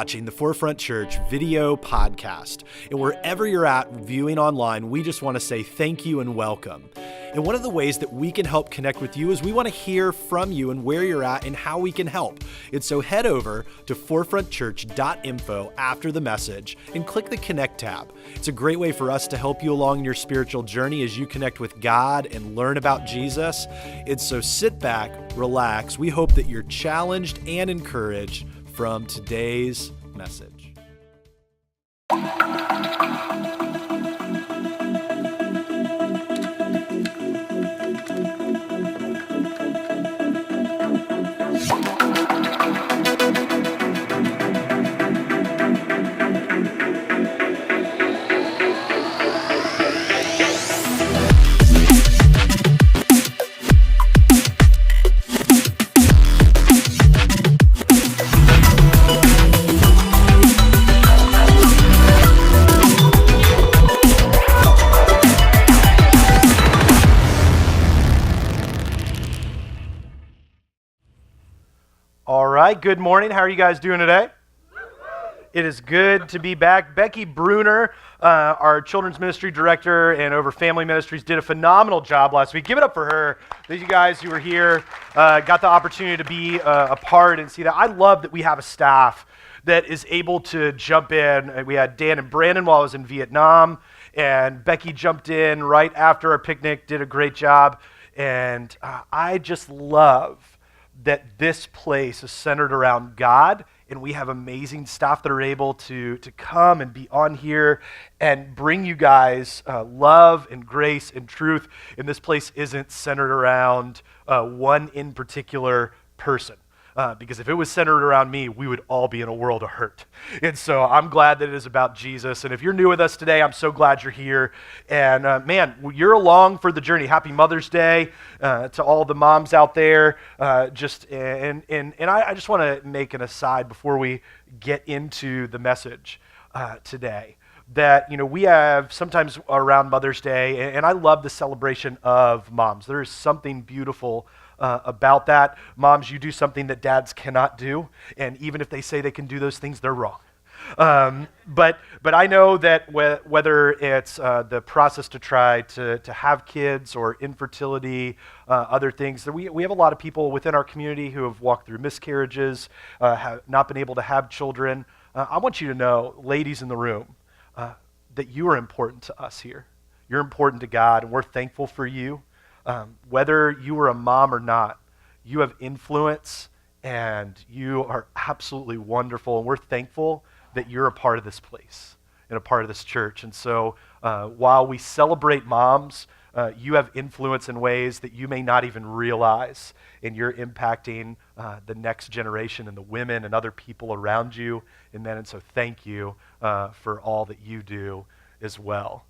watching the Forefront Church video podcast. And wherever you're at viewing online, we just want to say thank you and welcome. And one of the ways that we can help connect with you is we want to hear from you and where you're at and how we can help. And so head over to forefrontchurch.info after the message and click the Connect tab. It's a great way for us to help you along your spiritual journey as you connect with God and learn about Jesus. And so sit back, relax. We hope that you're challenged and encouraged from today's message. Good morning. How are you guys doing today? It is good to be back. Becky Bruner, our children's ministry director and over family ministries, did a phenomenal job last week. Give it up for her. These you guys who were here got the opportunity to be a part and see that. I love that we have a staff that is able to jump in. We had Dan and Brandon while I was in Vietnam, and Becky jumped in right after our picnic, did a great job, and I just love that this place is centered around God, and we have amazing staff that are able to come and be on here and bring you guys love and grace and truth. And this place isn't centered around one in particular person. Because if it was centered around me, we would all be in a world of hurt. And so I'm glad that it is about Jesus. And if you're new with us today, I'm so glad you're here. And man, you're along for the journey. Happy Mother's Day to all the moms out there. I just want to make an aside before we get into the message today. That, we have sometimes around Mother's Day, and I love the celebration of moms. There is something beautiful about that. Moms, you do something that dads cannot do, and even if they say they can do those things, they're wrong. But I know that whether it's the process to try to have kids or infertility, other things, we have a lot of people within our community who have walked through miscarriages, have not been able to have children. I want you to know, ladies in the room, that you are important to us here. You're important to God, and we're thankful for you. Whether you are a mom or not, you have influence, and you are absolutely wonderful, and we're thankful that you're a part of this place and a part of this church. And so while we celebrate moms, you have influence in ways that you may not even realize, and you're impacting the next generation and the women and other people around you. And so thank you for all that you do as well.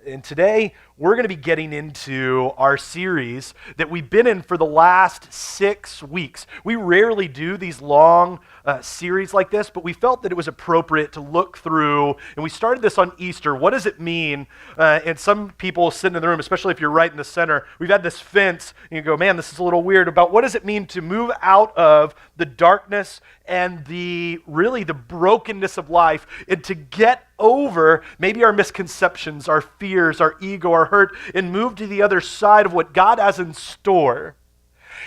And today, we're going to be getting into our series that we've been in for the last 6 weeks. We rarely do these long series like this, but we felt that it was appropriate to look through, and we started this on Easter. What does it mean? And some people sitting in the room, especially if you're right in the center, we've had this fence, and you go, man, this is a little weird, about what does it mean to move out of the darkness and the brokenness of life, and to get over maybe our misconceptions, our fears, our ego, our hurt, and move to the other side of what God has in store.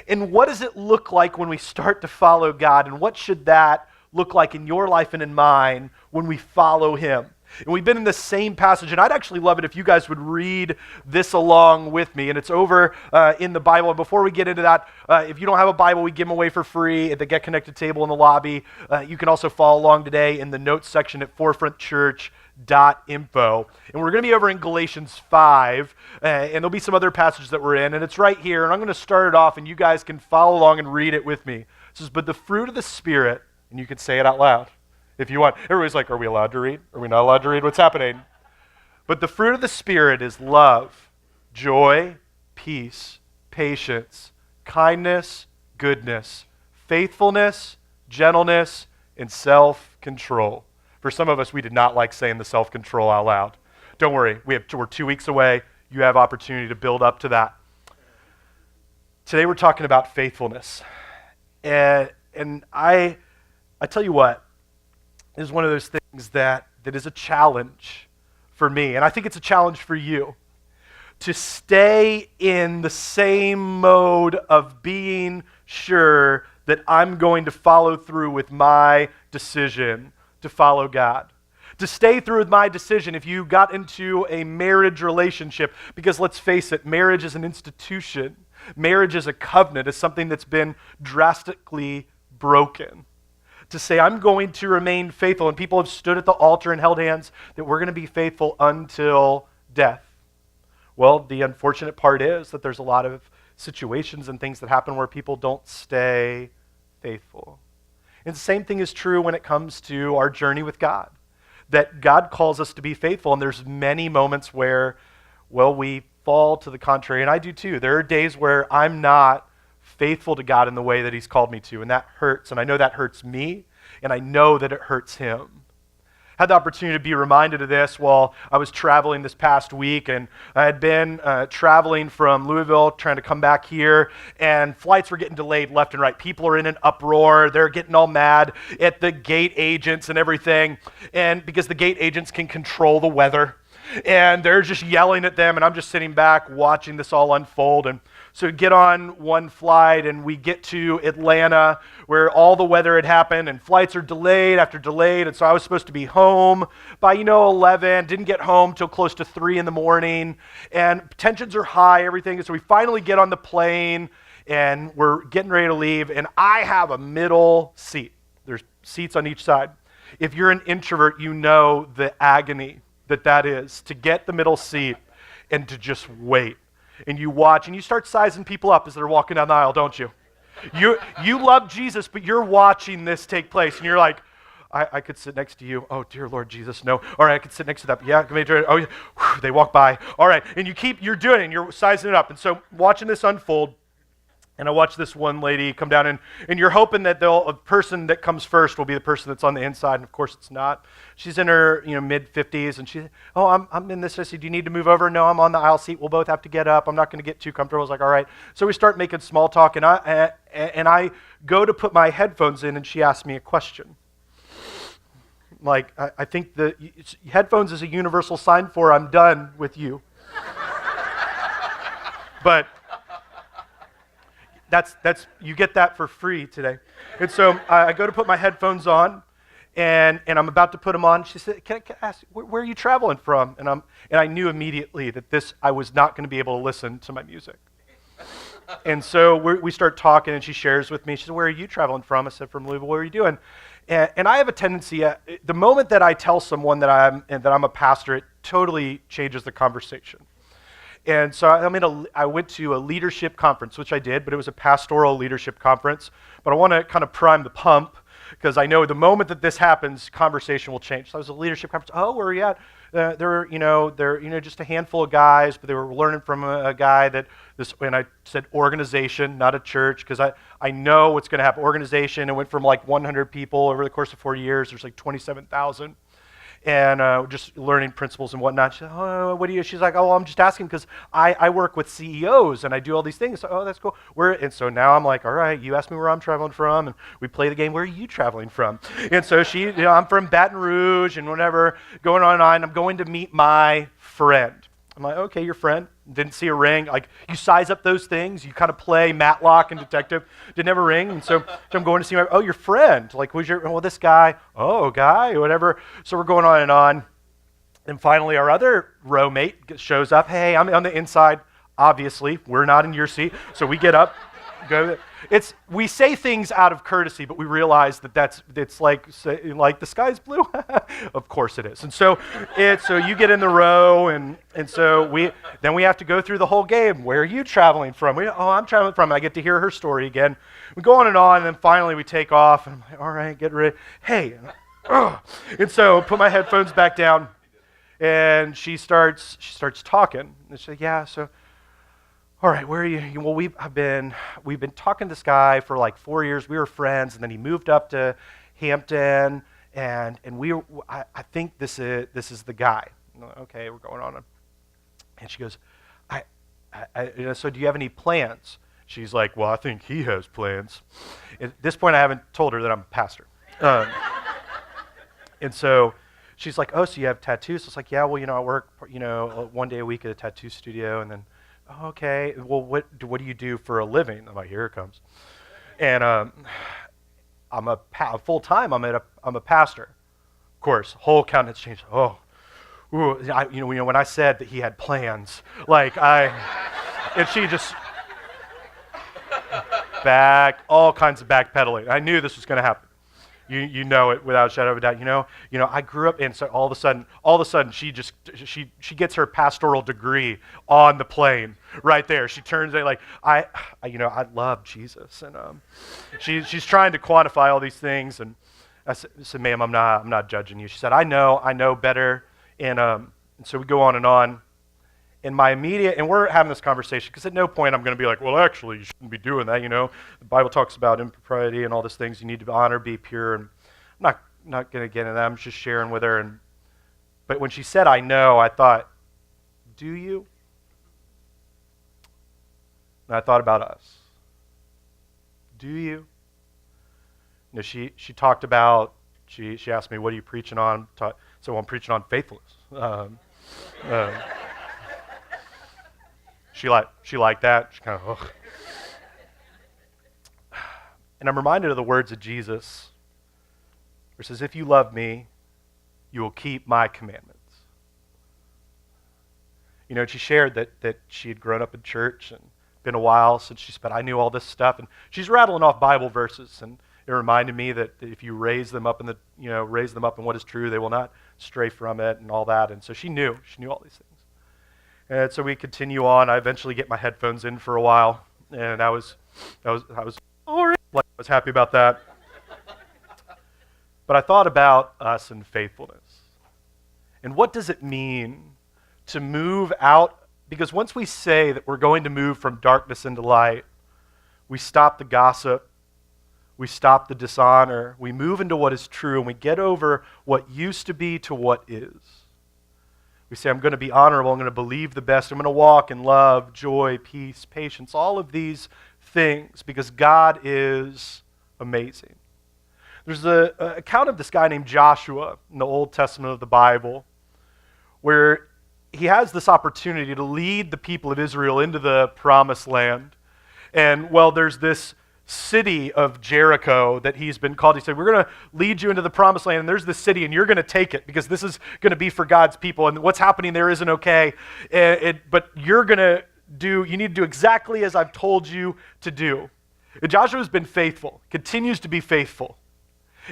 And what does it look like when we start to follow God? And what should that look like in your life and in mine when we follow Him? And we've been in the same passage, and I'd actually love it if you guys would read this along with me. And it's over in the Bible. And before we get into that, if you don't have a Bible, we give them away for free at the Get Connected table in the lobby. You can also follow along today in the notes section at forefrontchurch.info. And we're going to be over in Galatians 5, and there'll be some other passages that we're in, and it's right here. And I'm going to start it off, and you guys can follow along and read it with me. It says, but the fruit of the Spirit, and you can say it out loud if you want. Everybody's like, are we allowed to read? Are we not allowed to read? What's happening? But the fruit of the Spirit is love, joy, peace, patience, kindness, goodness, faithfulness, gentleness, and self-control. For some of us, we did not like saying the self-control out loud. Don't worry, we're 2 weeks away. You have opportunity to build up to that. Today we're talking about faithfulness. And I tell you what, is one of those things that is a challenge for me, and I think it's a challenge for you, to stay in the same mode of being sure that I'm going to follow through with my decision to follow God. To stay through with my decision if you got into a marriage relationship, because let's face it, marriage is an institution. Marriage is a covenant, is something that's been drastically broken. To say, I'm going to remain faithful, and people have stood at the altar and held hands that we're going to be faithful until death. Well, the unfortunate part is that there's a lot of situations and things that happen where people don't stay faithful. And the same thing is true when it comes to our journey with God. That God calls us to be faithful, and there's many moments where, well, we fall to the contrary, and I do too. There are days where I'm not faithful to God in the way that He's called me to, and that hurts, and I know that hurts me, and I know that it hurts Him. I had the opportunity to be reminded of this while I was traveling this past week, and I had been traveling from Louisville, trying to come back here, and flights were getting delayed left and right. People are in an uproar. They're getting all mad at the gate agents and everything, and because the gate agents can control the weather, and they're just yelling at them, and I'm just sitting back watching this all unfold. And so we get on one flight, and we get to Atlanta, where all the weather had happened, and flights are delayed after delayed, and so I was supposed to be home by, 11, didn't get home till close to 3 in the morning, and tensions are high, everything, and so we finally get on the plane, and we're getting ready to leave, and I have a middle seat. There's seats on each side. If you're an introvert, you know the agony that is, to get the middle seat and to just wait. And you watch, and you start sizing people up as they're walking down the aisle, don't you? You love Jesus, but you're watching this take place, and you're like, I could sit next to you. Oh, dear Lord Jesus, no. All right, I could sit next to that. Yeah, oh, yeah. Whew, they walk by. All right, and you're doing it, and you're sizing it up. And so watching this unfold, and I watched this one lady come down, and you're hoping that a person that comes first will be the person that's on the inside, and of course it's not. She's in her mid-50s, and she, I'm in this. I said, do you need to move over? No, I'm on the aisle seat. We'll both have to get up. I'm not going to get too comfortable. I was like, all right. So we start making small talk, and I go to put my headphones in, and she asked me a question. Like, I think the headphones is a universal sign for I'm done with you. But that's you get that for free today. And so I go to put my headphones on, and I'm about to put them on. She said, can I ask, where are you traveling from? And I knew immediately that I was not going to be able to listen to my music. And so we start talking, and she shares with me. She said, where are you traveling from? I said, from Louisville. What are you doing? And I have a tendency, the moment that I tell someone that I'm a pastor, it totally changes the conversation. And so I went to a leadership conference, which I did, but it was a pastoral leadership conference. But I want to kind of prime the pump, because I know the moment that this happens, conversation will change. So I was at a leadership conference. Oh, where are you at? They're just a handful of guys, but they were learning from a guy and I said organization, not a church, because I know what's going to happen. Organization, it went from like 100 people over the course of 4 years. There's like 27,000. And just learning principles and whatnot. She said, oh, what do you? She's like, oh, I'm just asking because I work with CEOs and I do all these things. So, oh, that's cool. And so now I'm like, all right, you asked me where I'm traveling from, and we play the game, where are you traveling from? And so I'm from Baton Rouge and whatever, going on and on. I'm going to meet my friend. I'm like, okay, your friend. Didn't see a ring. Like, you size up those things. You kind of play Matlock and detective. Didn't have a ring. And so I'm going to see your friend. Like, this guy. Oh, guy, whatever. So we're going on and on. And finally, our other row mate shows up. Hey, I'm on the inside. Obviously, we're not in your seat. So we get up. We say things out of courtesy, but we realize that it's like the sky's blue. Of course it is. And so you get in the row, and so we have to go through the whole game. Where are you traveling from? I'm traveling from. I get to hear her story again. We go on, and then finally we take off, and I'm like, all right, get ready. Hey, and so put my headphones back down, and she starts talking. And she's like, yeah, so. All right, where are you? Well, we've been talking to this guy for like 4 years. We were friends, and then he moved up to Hampton, and I think this is the guy. Okay, we're going on. And she goes, so do you have any plans? She's like, well, I think he has plans. At this point, I haven't told her that I'm a pastor. And so she's like, oh, so you have tattoos? So it's like, yeah, well, I work, one day a week at a tattoo studio. And then, oh, okay, well, what do you do for a living? I'm like, here it comes. And I'm full-time, I'm a pastor. Of course, whole countenance changed. Oh, ooh, when I said that he had plans, and she just, all kinds of backpedaling. I knew this was going to happen. You know it without a shadow of a doubt. I grew up, and so all of a sudden, she gets her pastoral degree on the plane right there. She turns it I love Jesus, and she's trying to quantify all these things, and I said, ma'am, I'm not judging you. She said, I know better, and so we go on and on. And we're having this conversation because at no point I'm going to be like, well, actually, you shouldn't be doing that. The Bible talks about impropriety and all these things. You need to honor, be pure, and I'm not going to get into that. I'm just sharing with her. But when she said, I know, I thought, do you? And I thought about us. Do you? She talked about. She asked me, what are you preaching on? So I'm preaching on faithfulness. She liked that. She kind of, ugh. And I'm reminded of the words of Jesus, where it says, if you love me, you will keep my commandments. She shared that she had grown up in church and been a while since she spent, I knew all this stuff. And she's rattling off Bible verses, and it reminded me that if you raise them up in what is true, they will not stray from it and all that. And so she knew all these things. And so we continue on. I eventually get my headphones in for a while, and I was all right. I was happy about that. But I thought about us and faithfulness. And what does it mean to move out? Because once we say that we're going to move from darkness into light, we stop the gossip, we stop the dishonor, we move into what is true, and we get over what used to be to what is. We say, I'm going to be honorable, I'm going to believe the best, I'm going to walk in love, joy, peace, patience, all of these things, because God is amazing. There's an account of this guy named Joshua in the Old Testament of the Bible, where he has this opportunity to lead the people of Israel into the promised land. And, there's this city of Jericho that he's been called. He said, we're going to lead you into the promised land, and there's this city, and you're going to take it, because this is going to be for God's people, and what's happening there isn't okay, but you need to do exactly as I've told you to do. And Joshua's been faithful, continues to be faithful,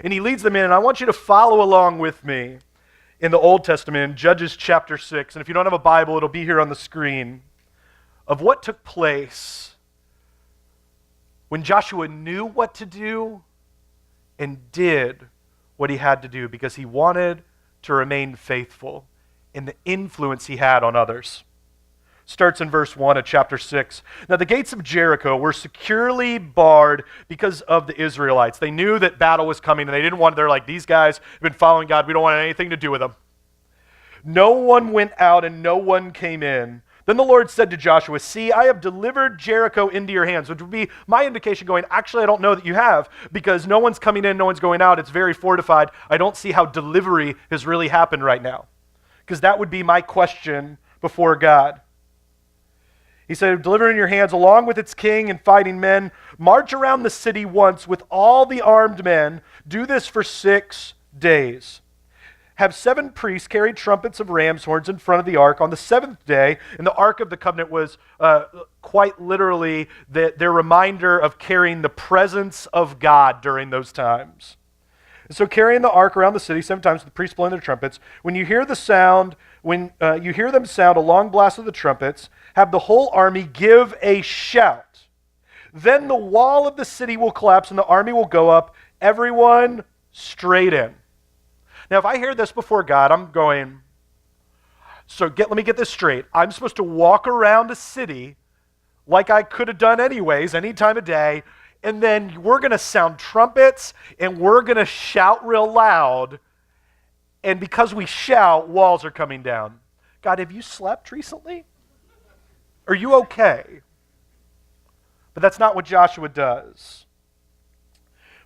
and he leads them in, and I want you to follow along with me in the Old Testament, in Judges chapter 6, and if you don't have a Bible, it'll be here on the screen, of what took place when Joshua knew what to do and did what he had to do, because he wanted to remain faithful in the influence he had on others. Starts in verse 1 of chapter 6. Now the gates of Jericho were securely barred because of the Israelites. They knew that battle was coming, and they didn't want, they're like, these guys have been following God, we don't want anything to do with them. No one went out and no one came in. Then the Lord said to Joshua, see, I have delivered Jericho into your hands, which would be my indication going, actually, I don't know that you have, because no one's coming in, no one's going out. It's very fortified. I don't see how delivery has really happened right now, because that would be my question before God. He said, deliver in your hands along with its king and fighting men. March around the city once with all the armed men. Do this for 6 days. Have 7 priests carry trumpets of ram's horns in front of the ark on the 7th day. And the Ark of the Covenant was quite literally their reminder of carrying the presence of God during those times. And so carrying the ark around the city 7 times, the priests blowing their trumpets. When you hear the sound, when you hear them sound a long blast of the trumpets, have the whole army give a shout. Then the wall of the city will collapse and the army will go up, everyone straight in. Now, if I hear this before God, I'm going, let me get this straight. I'm supposed to walk around a city like I could have done anyways, any time of day, and then we're going to sound trumpets, and we're going to shout real loud, and because we shout, walls are coming down. God, have you slept recently? Are you okay? But that's not what Joshua does.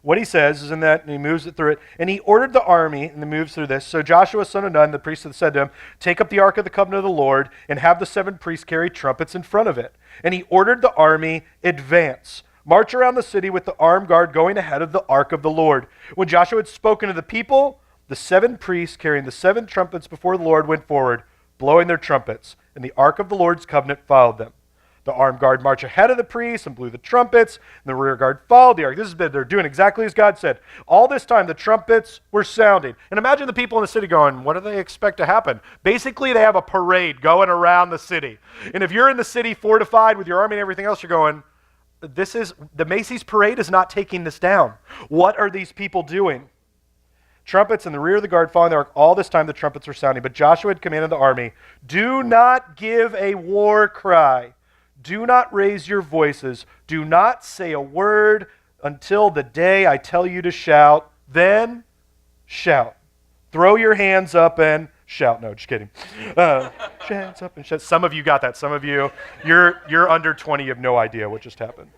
what he says is in that, and he moves it through it, and he ordered the army, and he moves through this. So Joshua, son of Nun, the priest, said to him, take up the ark of the covenant of the Lord, and have the 7 priests carry trumpets in front of it. And he ordered the army, advance. March around the city with the armed guard going ahead of the ark of the Lord. When Joshua had spoken to the people, the 7 priests carrying the 7 trumpets before the Lord went forward, blowing their trumpets, and the ark of the Lord's covenant followed them. The armed guard marched ahead of the priests and blew the trumpets, and the rear guard followed the ark. They're doing exactly as God said. All this time, the trumpets were sounding. And imagine the people in the city going, what do they expect to happen? Basically, they have a parade going around the city. And if you're in the city fortified with your army and everything else, you're going, the Macy's parade is not taking this down. What are these people doing? Trumpets in the rear of the guard following the ark. All this time, the trumpets were sounding. But Joshua had commanded the army, do not give a war cry. Do not raise your voices. Do not say a word until the day I tell you to shout. Then shout. Throw your hands up and shout. No, just kidding. Hands up and shout. Some of you got that. Some of you, you're under 20, you have no idea what just happened.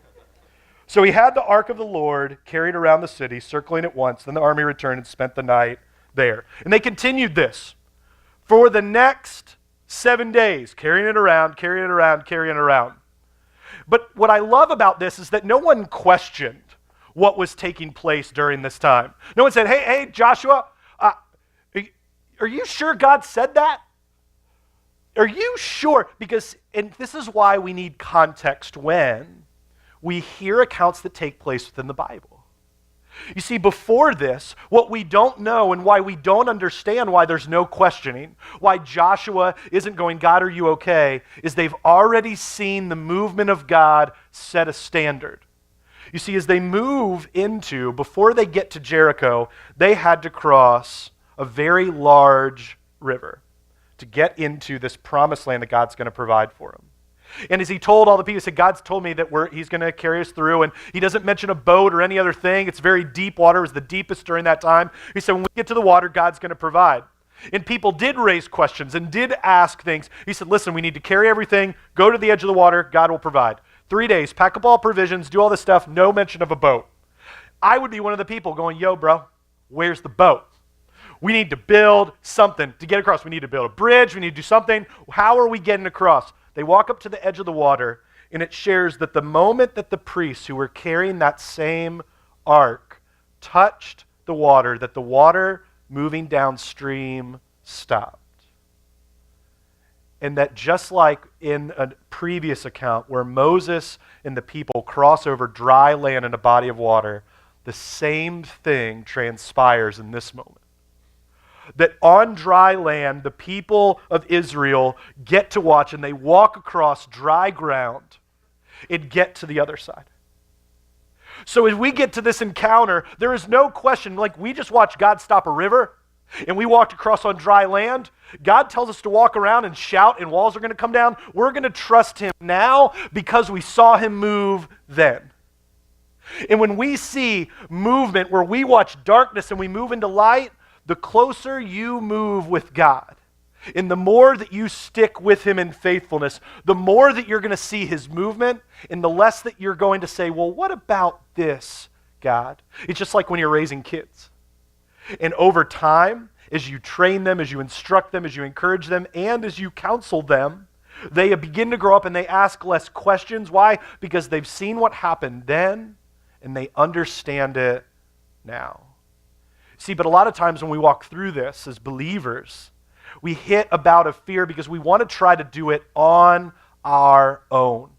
So he had the ark of the Lord carried around the city, circling it once. Then the army returned and spent the night there. And they continued this for the next 7 days, carrying it around, carrying it around, carrying it around. But what I love about this is that no one questioned what was taking place during this time. No one said, hey, Joshua, are you sure God said that? Are you sure? And this is why we need context when we hear accounts that take place within the Bible. You see, before this, what we don't know and why we don't understand why there's no questioning, why Joshua isn't going, God, are you okay, is they've already seen the movement of God set a standard. You see, as they move before they get to Jericho, they had to cross a very large river to get into this promised land that God's going to provide for them. And as he told all the people, he said, God's told me that he's going to carry us through, and he doesn't mention a boat or any other thing. It's very deep water. It was the deepest during that time. He said, when we get to the water, God's going to provide. And people did raise questions and did ask things. He said, listen, we need to carry everything, go to the edge of the water, God will provide. 3 days, pack up all provisions, do all this stuff, no mention of a boat. I would be one of the people going, yo, bro, where's the boat? We need to build something to get across. We need to build a bridge. We need to do something. How are we getting across? They walk up to the edge of the water, and it shares that the moment that the priests who were carrying that same ark touched the water, that the water moving downstream stopped. And that just like in a previous account where Moses and the people cross over dry land in a body of water, the same thing transpires in this moment. That on dry land, the people of Israel get to watch and they walk across dry ground and get to the other side. So as we get to this encounter, there is no question, like we just watched God stop a river and we walked across on dry land. God tells us to walk around and shout and walls are going to come down. We're going to trust him now because we saw him move then. And when we see movement where we watch darkness and we move into light, the closer you move with God, and the more that you stick with him in faithfulness, the more that you're going to see his movement, and the less that you're going to say, well, what about this, God? It's just like when you're raising kids. And over time, as you train them, as you instruct them, as you encourage them, and as you counsel them, they begin to grow up and they ask less questions. Why? Because they've seen what happened then, and they understand it now. See, but a lot of times when we walk through this as believers, we hit a bout of fear because we want to try to do it on our own.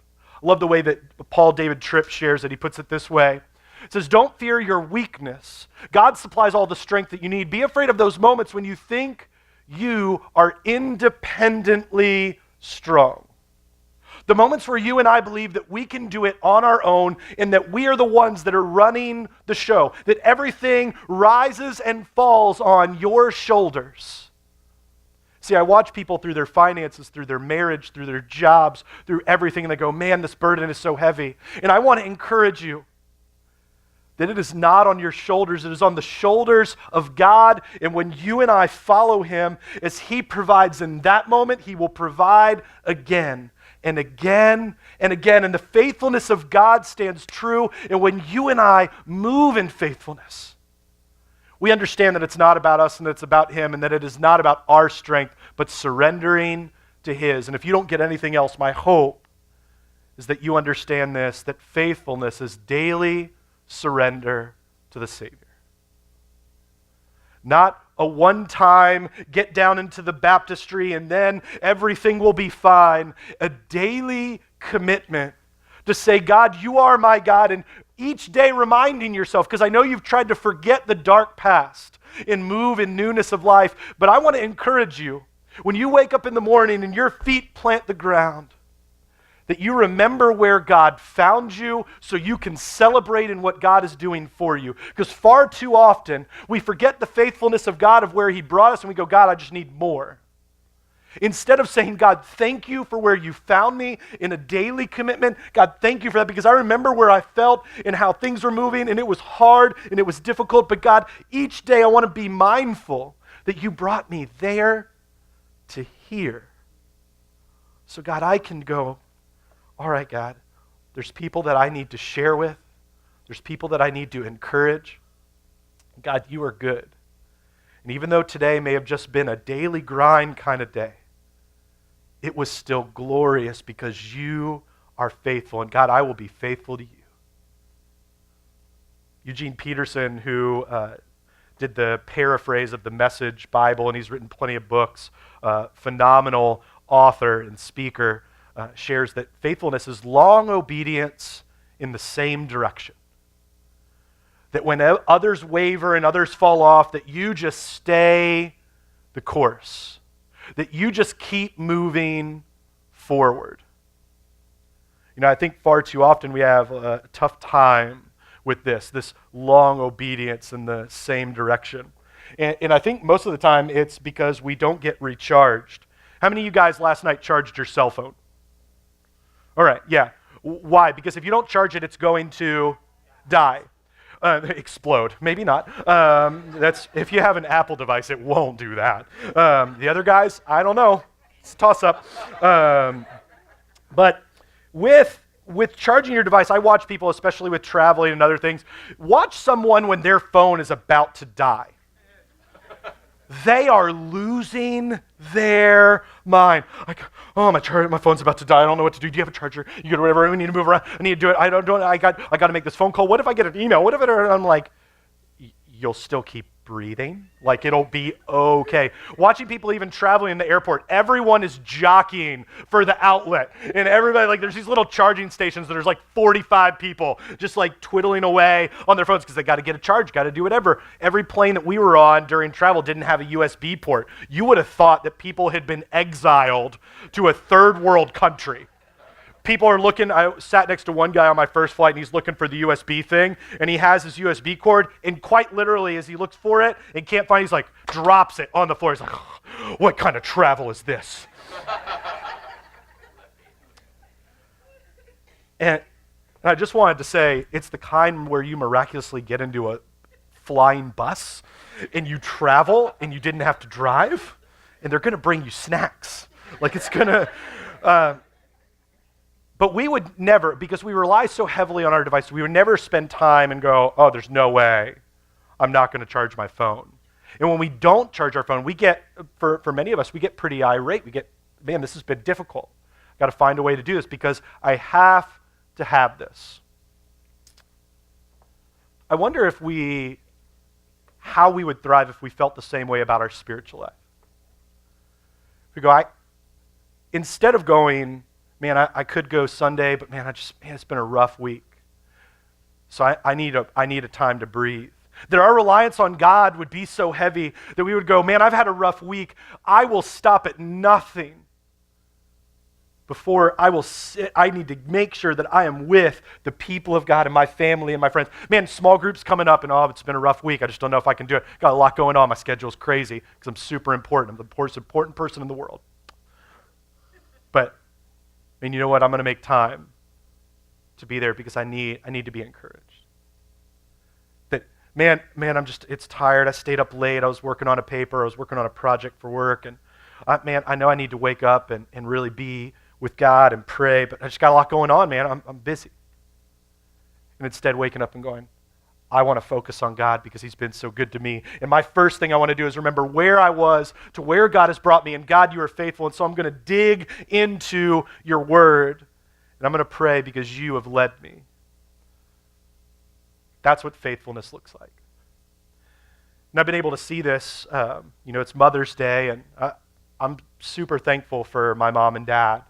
I love the way that Paul David Tripp shares it. He puts it this way. It says, don't fear your weakness. God supplies all the strength that you need. Be afraid of those moments when you think you are independently strong. The moments where you and I believe that we can do it on our own and that we are the ones that are running the show, that everything rises and falls on your shoulders. See, I watch people through their finances, through their marriage, through their jobs, through everything, and they go, man, this burden is so heavy. And I want to encourage you that it is not on your shoulders, it is on the shoulders of God. And when you and I follow him, as he provides in that moment, he will provide again. and again and again. And the faithfulness of God stands true. And when you and I move in faithfulness, we understand that it's not about us and that it's about Him, and that it is not about our strength, but surrendering to His. And if you don't get anything else, my hope is that you understand this, that faithfulness is daily surrender to the Savior. Not a one-time get down into the baptistry and then everything will be fine. A daily commitment to say, God, you are my God, and each day reminding yourself, because I know you've tried to forget the dark past and move in newness of life, but I want to encourage you, when you wake up in the morning and your feet plant the ground, that you remember where God found you so you can celebrate in what God is doing for you. Because far too often, we forget the faithfulness of God of where He brought us, and we go, God, I just need more. Instead of saying, God, thank you for where you found me in a daily commitment. God, thank you for that, because I remember where I felt and how things were moving, and it was hard and it was difficult. But God, each day I want to be mindful that you brought me there to here. So God, I can go, all right, God, there's people that I need to share with. There's people that I need to encourage. God, you are good. And even though today may have just been a daily grind kind of day, it was still glorious because you are faithful. And God, I will be faithful to you. Eugene Peterson, who did the paraphrase of the Message Bible, and he's written plenty of books, phenomenal author and speaker, shares that faithfulness is long obedience in the same direction. That when others waver and others fall off, that you just stay the course. That you just keep moving forward. You know, I think far too often we have a tough time with this long obedience in the same direction. And I think most of the time it's because we don't get recharged. How many of you guys last night charged your cell phone? All right, yeah. Why? Because if you don't charge it, it's going to die. Explode. Maybe not. That's if you have an Apple device, it won't do that. The other guys, I don't know. It's a toss-up. But with charging your device, I watch people, especially with traveling and other things, watch someone when their phone is about to die. They are losing their mind. Like, oh, my phone's about to die. I don't know what to do. Do you have a charger? You got whatever. We need to move around. I need to do it. I got to make this phone call. What if I get an email? What if I'm like, you'll still keep breathing. Like, it'll be okay. Watching people even traveling in the airport, everyone is jockeying for the outlet. And everybody, like, there's these little charging stations that there's like 45 people just like twiddling away on their phones because they got to get a charge, got to do whatever. Every plane that we were on during travel didn't have a USB port. You would have thought that people had been exiled to a third world country. People are looking. I sat next to one guy on my first flight, and he's looking for the USB thing, and he has his USB cord, and quite literally, as he looks for it and can't find it, he's like, drops it on the floor. He's like, what kind of travel is this? And I just wanted to say, it's the kind where you miraculously get into a flying bus, and you travel, and you didn't have to drive, and they're going to bring you snacks. Like, it's going to... But we would never, because we rely so heavily on our devices, we would never spend time and go, oh, there's no way I'm not going to charge my phone. And when we don't charge our phone, we get, for many of us, we get pretty irate. We get, man, this has been difficult. I've got to find a way to do this because I have to have this. I wonder how we would thrive if we felt the same way about our spiritual life. If we go, instead of going, man, I could go Sunday, but man, it's been a rough week. So I need a time to breathe. That our reliance on God would be so heavy that we would go, man, I've had a rough week. I will stop at nothing before I will sit. I need to make sure that I am with the people of God and my family and my friends. Man, small groups coming up, and it's been a rough week. I just don't know if I can do it. Got a lot going on. My schedule's crazy because I'm super important. I'm the most important person in the world. But and you know what? I'm going to make time to be there because I need to be encouraged. That, man, it's tired. I stayed up late. I was working on a paper. I was working on a project for work. And, man, I know I need to wake up and really be with God and pray, but I just got a lot going on, man. I'm busy. And instead waking up and going, I want to focus on God because he's been so good to me. And my first thing I want to do is remember where I was to where God has brought me. And God, you are faithful. And so I'm going to dig into your word. And I'm going to pray because you have led me. That's what faithfulness looks like. And I've been able to see this. It's Mother's Day, and I'm super thankful for my mom and dad.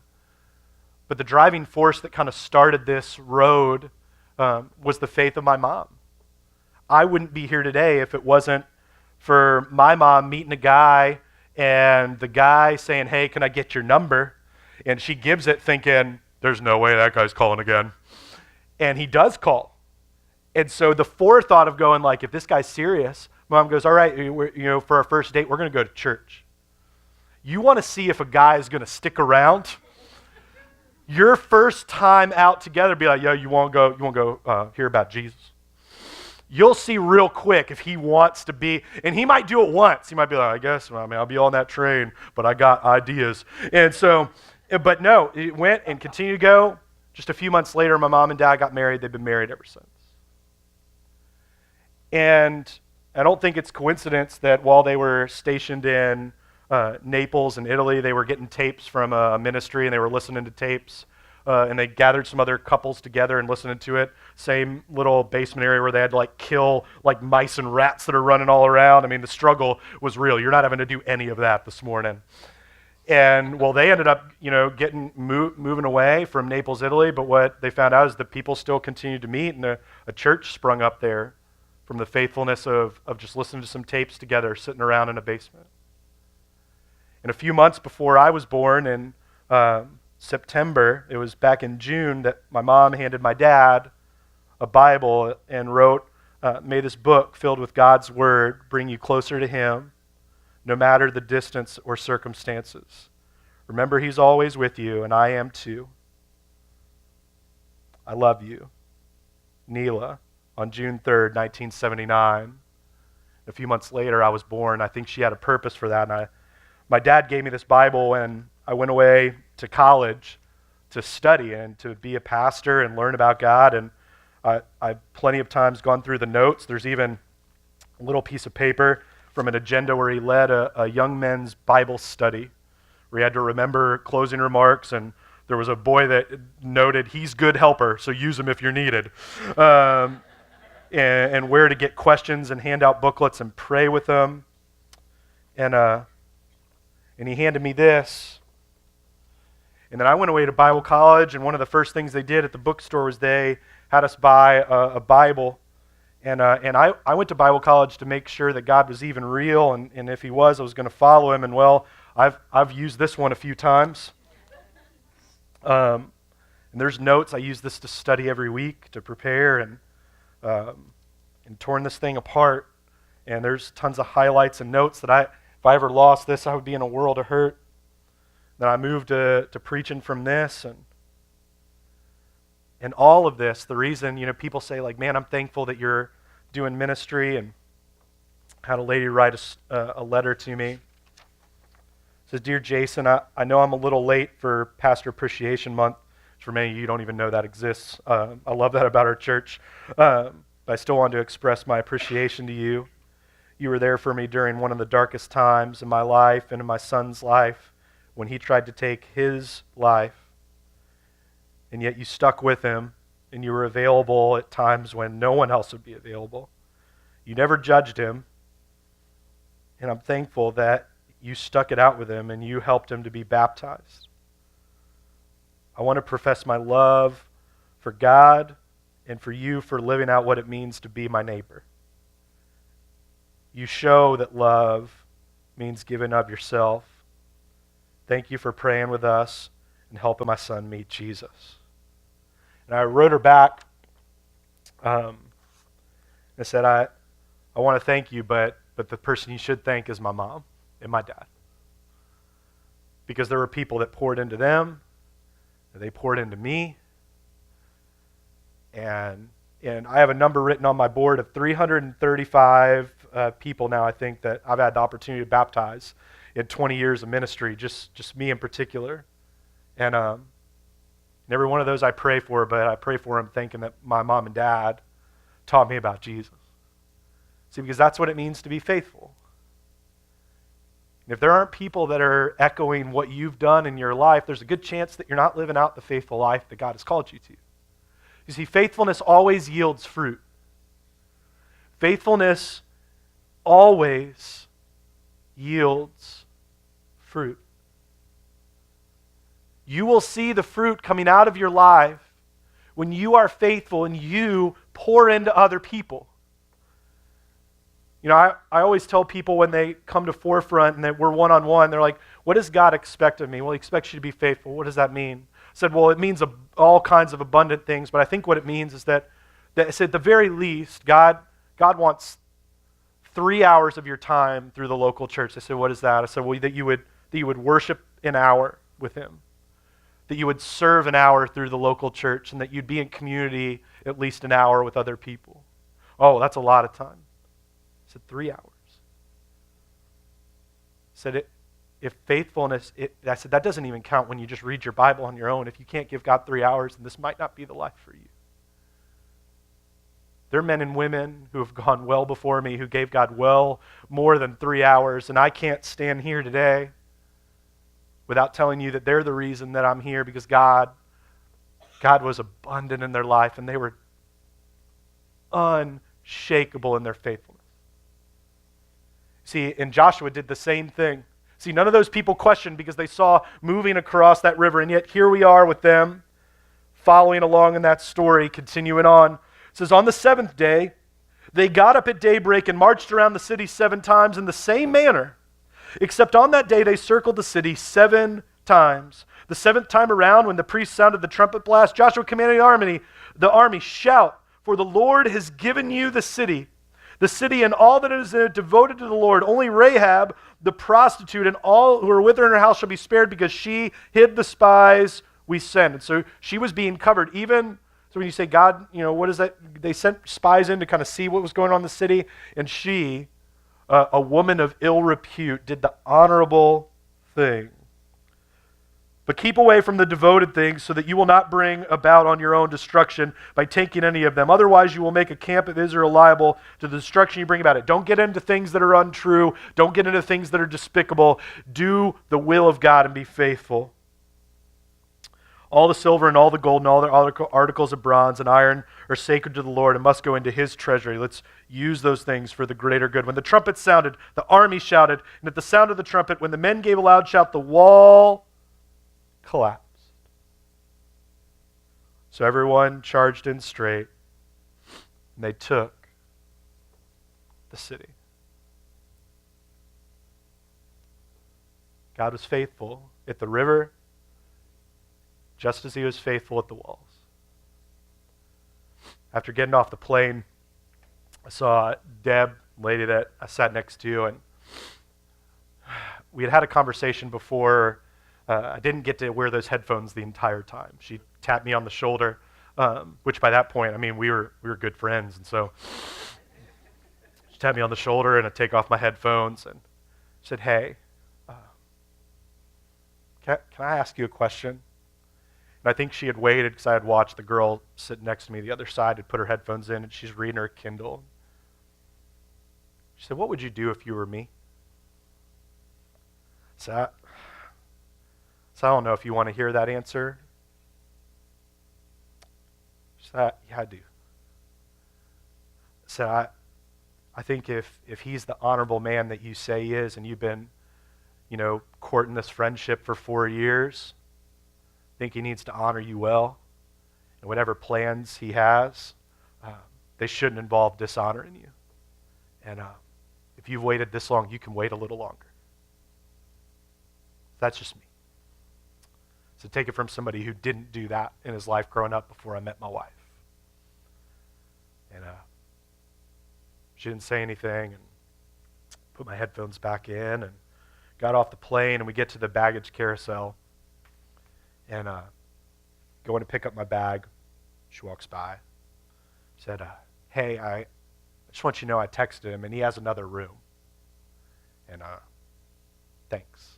But the driving force that kind of started this road was the faith of my mom. I wouldn't be here today if it wasn't for my mom meeting a guy and the guy saying, hey, can I get your number? And she gives it thinking, there's no way that guy's calling again. And he does call. And so the forethought of going like, if this guy's serious, Mom goes, all right, for our first date, we're going to go to church. You want to see if a guy is going to stick around? Your first time out together, be like, yo, you want to go hear about Jesus? You'll see real quick if he wants to be, and he might do it once. He might be like, I guess, I'll be on that train, but I got ideas. And so, but no, it went and continued to go. Just a few months later, my mom and dad got married. They've been married ever since. And I don't think it's coincidence that while they were stationed in Naples and Italy, they were getting tapes from a ministry, and they were listening to tapes. And they gathered some other couples together and listening to it. Same little basement area where they had to kill mice and rats that are running all around. I mean, the struggle was real. You're not having to do any of that this morning. And well, they ended up, moving away from Naples, Italy. But what they found out is that people still continued to meet, and a church sprung up there from the faithfulness of just listening to some tapes together, sitting around in a basement. And a few months before I was born, in September, it was back in June, that my mom handed my dad a Bible and wrote, may this book filled with God's word bring you closer to him, no matter the distance or circumstances. Remember, he's always with you, and I am too. I love you. Neela, on June 3rd, 1979. A few months later, I was born. I think she had a purpose for that. And my dad gave me this Bible, and I went away to college to study and to be a pastor and learn about God. And I've plenty of times gone through the notes. There's even a little piece of paper from an agenda where he led a young men's Bible study, where he had to remember closing remarks, and there was a boy that noted, he's good helper, so use him if you're needed. And where to get questions and hand out booklets and pray with them. And he handed me this. And then I went away to Bible college, and one of the first things they did at the bookstore was they had us buy a Bible. And I went to Bible college to make sure that God was even real, and if he was, I was going to follow him. And well, I've used this one a few times. And there's notes. I use this to study every week, to prepare, and torn this thing apart. And there's tons of highlights and notes that if I ever lost this, I would be in a world of hurt. Then I moved to preaching from this, and all of this, the reason, people say man, I'm thankful that you're doing ministry, and I had a lady write a letter to me. It says, Dear Jason, I know I'm a little late for Pastor Appreciation Month. For many of you don't even know that exists. I love that about our church. But I still want to express my appreciation to you. You were there for me during one of the darkest times in my life and in my son's life, when he tried to take his life, and yet you stuck with him, and you were available at times when no one else would be available. You never judged him, and I'm thankful that you stuck it out with him and you helped him to be baptized. I want to profess my love for God and for you for living out what it means to be my neighbor. You show that love means giving of yourself. Thank you for praying with us and helping my son meet Jesus. And I wrote her back. I said, I want to thank you, but the person you should thank is my mom and my dad. Because there were people that poured into them, and they poured into me. And I have a number written on my board of 335 people now, I think, that I've had the opportunity to baptize in 20 years of ministry, just me in particular. And every one of those I pray for, but I pray for them thinking that my mom and dad taught me about Jesus. See, because that's what it means to be faithful. And if there aren't people that are echoing what you've done in your life, there's a good chance that you're not living out the faithful life that God has called you to. You see, faithfulness always yields fruit. Faithfulness always yields fruit. You will see the fruit coming out of your life when you are faithful and you pour into other people. You know, I always tell people when they come to Forefront and that we're one-on-one, they're like, what does God expect of me? Well, He expects you to be faithful. What does that mean? I said, well, it means all kinds of abundant things, but I think what it means is that at the very least, God wants 3 hours of your time through the local church. They said, what is that? I said, well, that you would worship an hour with Him, that you would serve an hour through the local church, and that you'd be in community at least an hour with other people. Oh, that's a lot of time. I said 3 hours. I said if faithfulness, I said that doesn't even count when you just read your Bible on your own. If you can't give God 3 hours, then this might not be the life for you. There are men and women who have gone well before me who gave God well more than 3 hours, and I can't stand here today without telling you that they're the reason that I'm here, because God was abundant in their life, and they were unshakable in their faithfulness. See, and Joshua did the same thing. See, none of those people questioned because they saw moving across that river, and yet here we are with them following along in that story, continuing on. It says, on the seventh day, they got up at daybreak and marched around the city 7 times in the same manner, except on that day they circled the city 7 times. The 7th time around, when the priest sounded the trumpet blast, Joshua commanded the army, shout, for the Lord has given you the city and all that is in it devoted to the Lord. Only Rahab, the prostitute, and all who are with her in her house shall be spared, because she hid the spies we sent. And so she was being covered. Even, so when you say, God, what is that? They sent spies in to kind of see what was going on in the city, and she, a woman of ill repute, did the honorable thing. But keep away from the devoted things, so that you will not bring about on your own destruction by taking any of them. Otherwise, you will make a camp of Israel liable to the destruction you bring about it. Don't get into things that are untrue. Don't get into things that are despicable. Do the will of God and be faithful. All the silver and all the gold and all the articles of bronze and iron are sacred to the Lord and must go into His treasury. Let's use those things for the greater good. When the trumpet sounded, the army shouted, and at the sound of the trumpet, when the men gave a loud shout, the wall collapsed. So everyone charged in straight, and they took the city. God was faithful at the river, just as He was faithful at the walls. After getting off the plane, I saw Deb, lady that I sat next to, and we had a conversation before. I didn't get to wear those headphones the entire time. She tapped me on the shoulder, which by that point, we were good friends, and so she tapped me on the shoulder, and I take off my headphones and said, "Hey, can I ask you a question?" And I think she had waited because I had watched the girl sit next to me the other side had put her headphones in, and she's reading her Kindle. She said, "What would you do if you were me?" So I don't know if you want to hear that answer. She said, "Yeah, I do." So I think if He's the honorable man that you say He is, and you've been, courting this friendship for 4 years, I think He needs to honor you well. And whatever plans He has, they shouldn't involve dishonoring you. And if you've waited this long, you can wait a little longer. That's just me. So take it from somebody who didn't do that in his life growing up before I met my wife. And she didn't say anything, and put my headphones back in and got off the plane, and we get to the baggage carousel, and going to pick up my bag. She walks by, said, "Hey, I just want you to know I texted him, and he has another room. And thanks."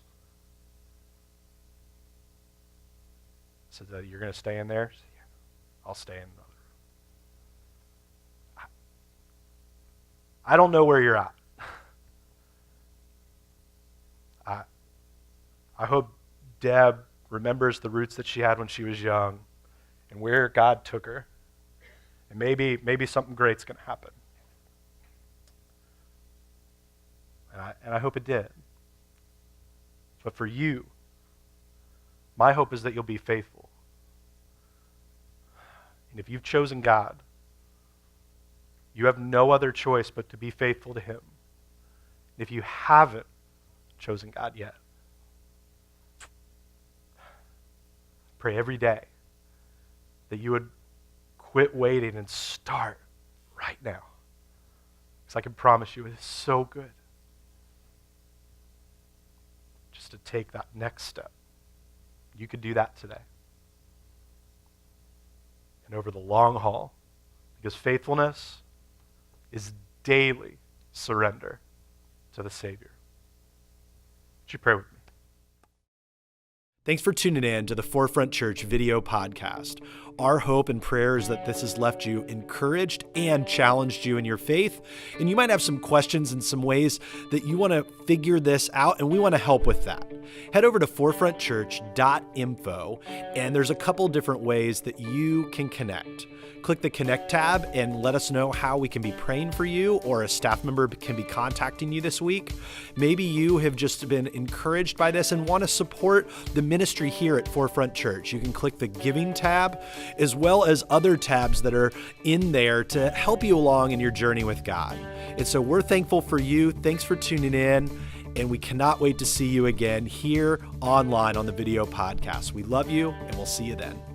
said that you're going to stay in there. Said, yeah, I'll stay in the other room. I don't know where you're at. I hope Deb remembers the roots that she had when she was young and where God took her. And maybe something great's going to happen. And I hope it did. But for you, my hope is that you'll be faithful. And if you've chosen God, you have no other choice but to be faithful to Him. And if you haven't chosen God yet, pray every day that you would quit waiting and start right now. Because I can promise you it is so good just to take that next step. You could do that today. And over the long haul, because faithfulness is daily surrender to the Savior. Would you pray with me? Thanks for tuning in to the Forefront Church video podcast. Our hope and prayer is that this has left you encouraged and challenged you in your faith. And you might have some questions and some ways that you want to figure this out, and we want to help with that. Head over to forefrontchurch.info, and there's a couple different ways that you can connect. Click the Connect tab and let us know how we can be praying for you, or a staff member can be contacting you this week. Maybe you have just been encouraged by this and want to support the ministry here at Forefront Church. You can click the Giving tab, as well as other tabs that are in there to help you along in your journey with God. And so we're thankful for you. Thanks for tuning in. And we cannot wait to see you again here online on the video podcast. We love you, and we'll see you then.